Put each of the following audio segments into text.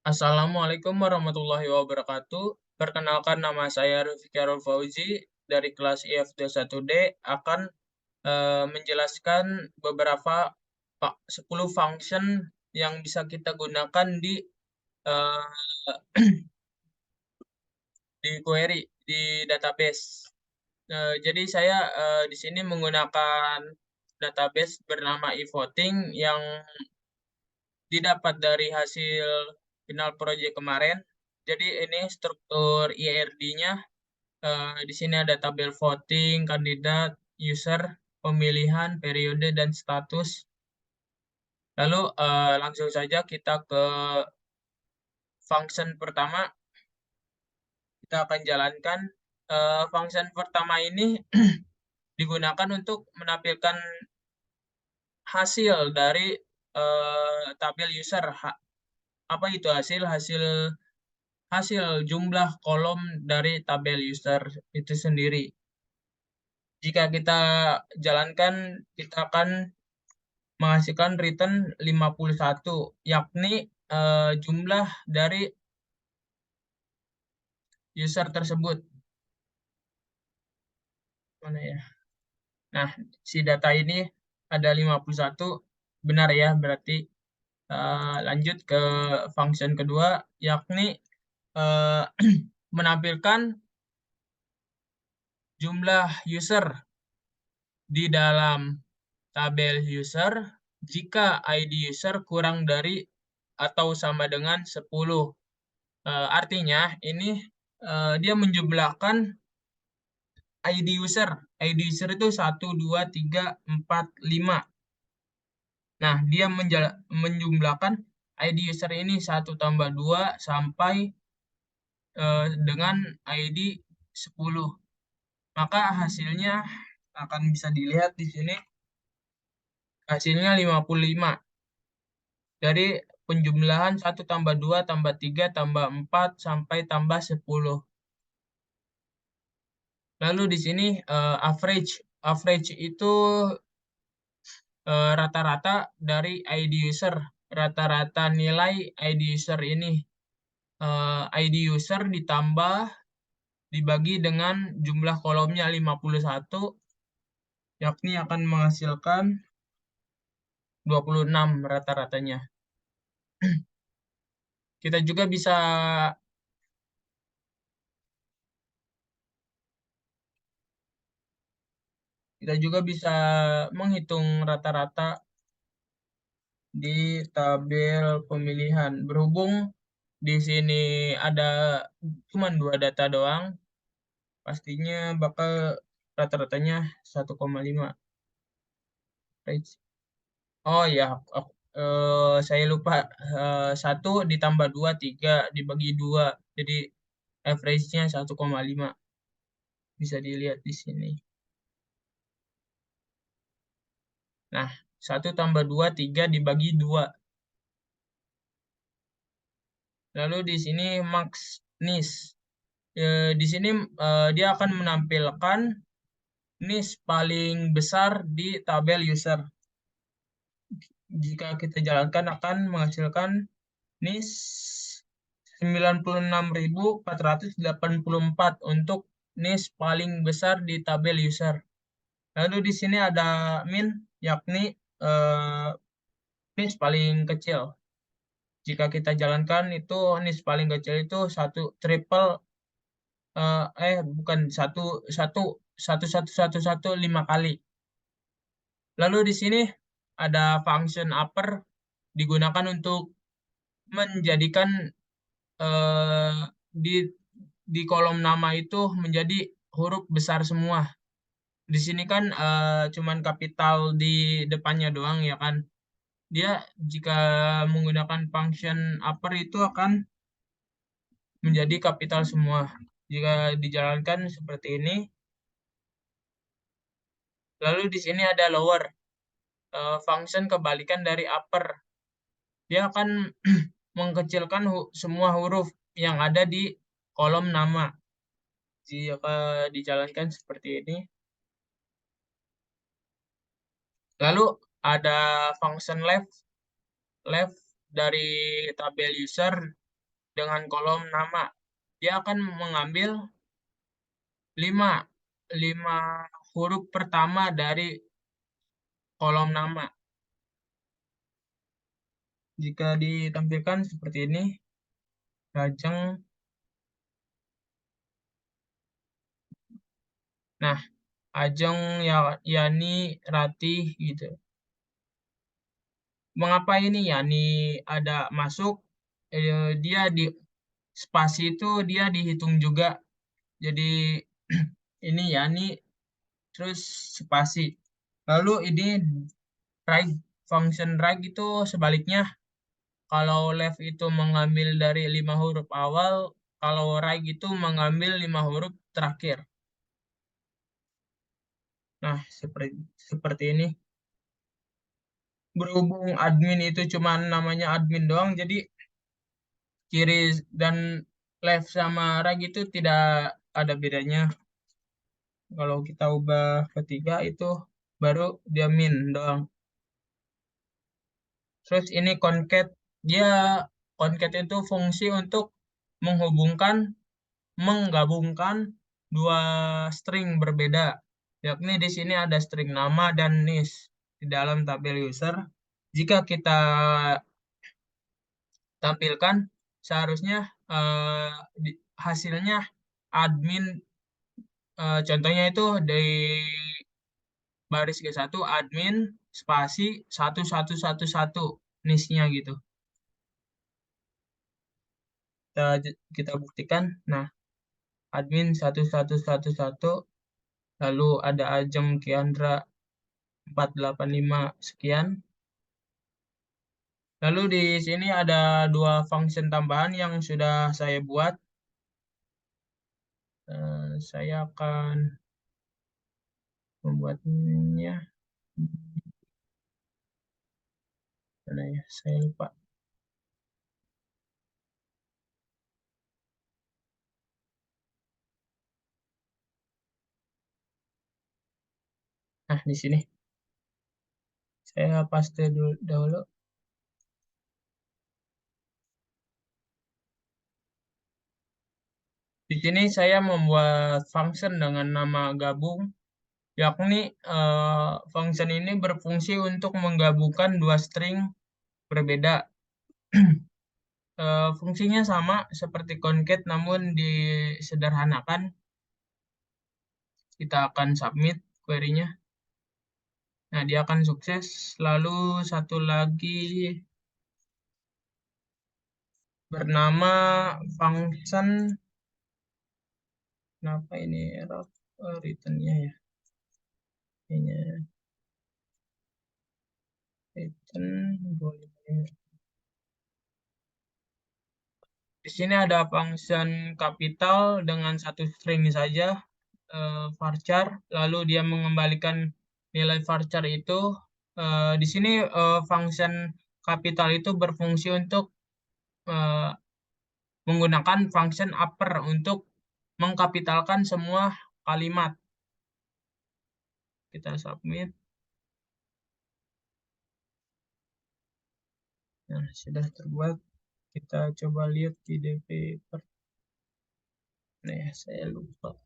Assalamualaikum warahmatullahi wabarakatuh. Perkenalkan, nama saya Rifki Karol Fauzi dari kelas IF21D akan menjelaskan beberapa 10 function yang bisa kita gunakan eh, di query di database. Jadi saya di sini menggunakan database bernama eVoting yang didapat dari hasil final project kemarin. Jadi ini struktur IRD-nya. Di sini ada tabel voting, kandidat, user, pemilihan, periode, dan status. Lalu langsung saja kita ke function pertama. Kita akan jalankan. Function pertama ini digunakan untuk menampilkan hasil dari tabel user. Apa itu hasil? Hasil jumlah kolom dari tabel user itu sendiri. Jika kita jalankan, kita akan menghasilkan return 51, yakni jumlah dari user tersebut. Mana ya? Nah, si data ini ada 51, benar ya, berarti lanjut ke function kedua, yakni eh, menampilkan jumlah user di dalam tabel user jika ID user kurang dari atau sama dengan 10. Artinya ini dia menjumlahkan ID user. ID user itu 1, 2, 3, 4, 5. Nah, dia menjumlahkan ID user ini 1 tambah 2 sampai dengan ID 10. Maka hasilnya akan bisa dilihat di sini. Hasilnya 55. Dari penjumlahan 1 tambah 2 tambah 3 tambah 4 sampai tambah 10. Lalu di sini average. Average itu rata-rata dari ID user. Rata-rata nilai ID user ini. ID user ditambah dibagi dengan jumlah kolomnya 51, yakni akan menghasilkan 26 rata-ratanya. Kita juga bisa kita juga bisa menghitung rata-rata di tabel pemilihan. Berhubung di sini ada cuma 2 data doang, pastinya bakal rata-ratanya 1,5. Oh ya, saya lupa. 1 ditambah 2, 3 dibagi 2. Jadi average-nya 1,5. Bisa dilihat di sini. Nah, 1 tambah 2, 3 dibagi 2. Lalu di sini max niche. Di sini dia akan menampilkan niche paling besar di tabel user. Jika kita jalankan akan menghasilkan niche 96.484 untuk niche paling besar di tabel user. Lalu di sini ada min, yakni niche paling kecil. Jika kita jalankan itu niche paling kecil itu bukan satu satu satu satu satu satu 5 kali. Lalu di sini ada function upper digunakan untuk menjadikan eh, di kolom nama itu menjadi huruf besar semua. Di sini kan cuman kapital di depannya doang ya kan. Dia jika menggunakan function upper itu akan menjadi kapital semua. Jika dijalankan seperti ini. Lalu di sini ada lower, function kebalikan dari upper. Dia akan mengkecilkan semua huruf yang ada di kolom nama. Jika dijalankan seperti ini. Lalu ada function left. Left dari tabel user. dengan kolom nama. Dia akan mengambil 5 5 huruf pertama dari kolom nama. Jika ditampilkan seperti ini, Rajeng. Nah, Ajeng, Yani, Ratih gitu. Mengapa ini Yani ada masuk? Dia di spasi itu dia dihitung juga. Jadi ini Yani terus spasi. Lalu ini right, function right itu sebaliknya. Kalau left itu mengambil dari 5 huruf awal, kalau right itu mengambil 5 huruf terakhir. Nah, seperti ini. Berhubung admin itu cuma namanya admin doang, jadi kiri dan left sama right itu tidak ada bedanya. Kalau kita ubah ketiga itu baru dia min doang. Terus ini concat, dia concat itu fungsi untuk menghubungkan, menggabungkan dua string berbeda. Yakni di sini ada string nama dan nis di dalam tabel user. Jika kita tampilkan, seharusnya hasilnya admin, contohnya itu dari baris ke 1 admin spasi 1111 nisnya gitu. Kita buktikan. Nah, admin 1111, lalu ada Ajeng Kiandra 485 sekian. Lalu di sini ada 2 function tambahan yang sudah saya buat. Saya akan membuatnya. Mana ya? Saya lupa. Nah, di sini saya paste dahulu. Di sini saya membuat function dengan nama gabung, yakni function ini berfungsi untuk menggabungkan 2 string berbeda. Fungsinya sama seperti concat namun disederhanakan. Kita akan submit query-nya. Nah, dia akan sukses. Lalu satu lagi bernama function, kenapa ini error return-nya ya? Kayaknya return 255. Di sini ada function capital dengan 1 string saja, varchar, lalu dia mengembalikan nilai varchar itu. Di sini function capital itu berfungsi untuk eh, menggunakan function upper untuk mengkapitalkan semua kalimat. Kita submit. Nah, sudah terbuat. Kita coba lihat di developer. Nah, saya lupa.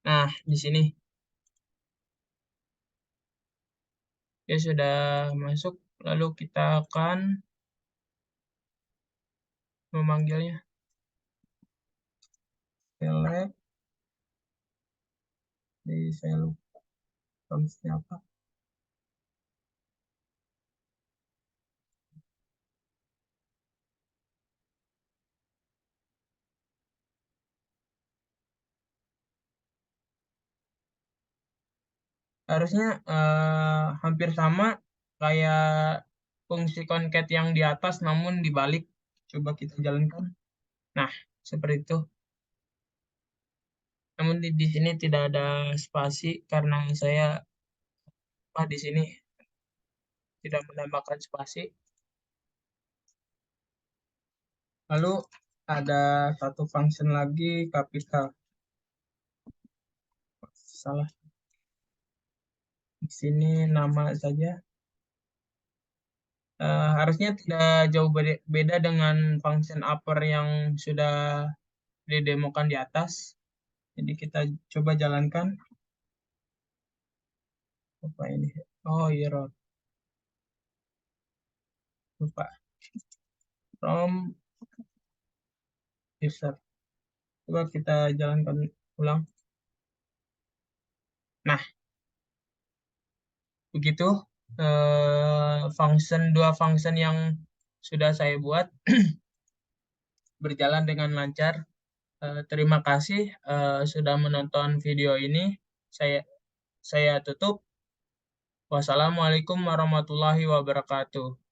Nah, di sini ya sudah masuk. Lalu kita akan memanggilnya. Select. Jadi saya lupa functionnya apa. Harusnya hampir sama kayak fungsi concat yang di atas namun dibalik. Coba kita jalankan. Nah, seperti itu. Namun di sini tidak ada spasi karena saya di sini tidak menambahkan spasi. Lalu ada satu function lagi capital. Salah. Di sini nama saja. Harusnya tidak jauh beda dengan function upper yang sudah didemokan di atas. Jadi kita coba jalankan. Apa ini? Oh, error. Lupa. From user. Coba kita jalankan ulang. Nah, begitu dua function yang sudah saya buat berjalan dengan lancar. Terima kasih sudah menonton video ini. Saya saya tutup. Wassalamualaikum warahmatullahi wabarakatuh.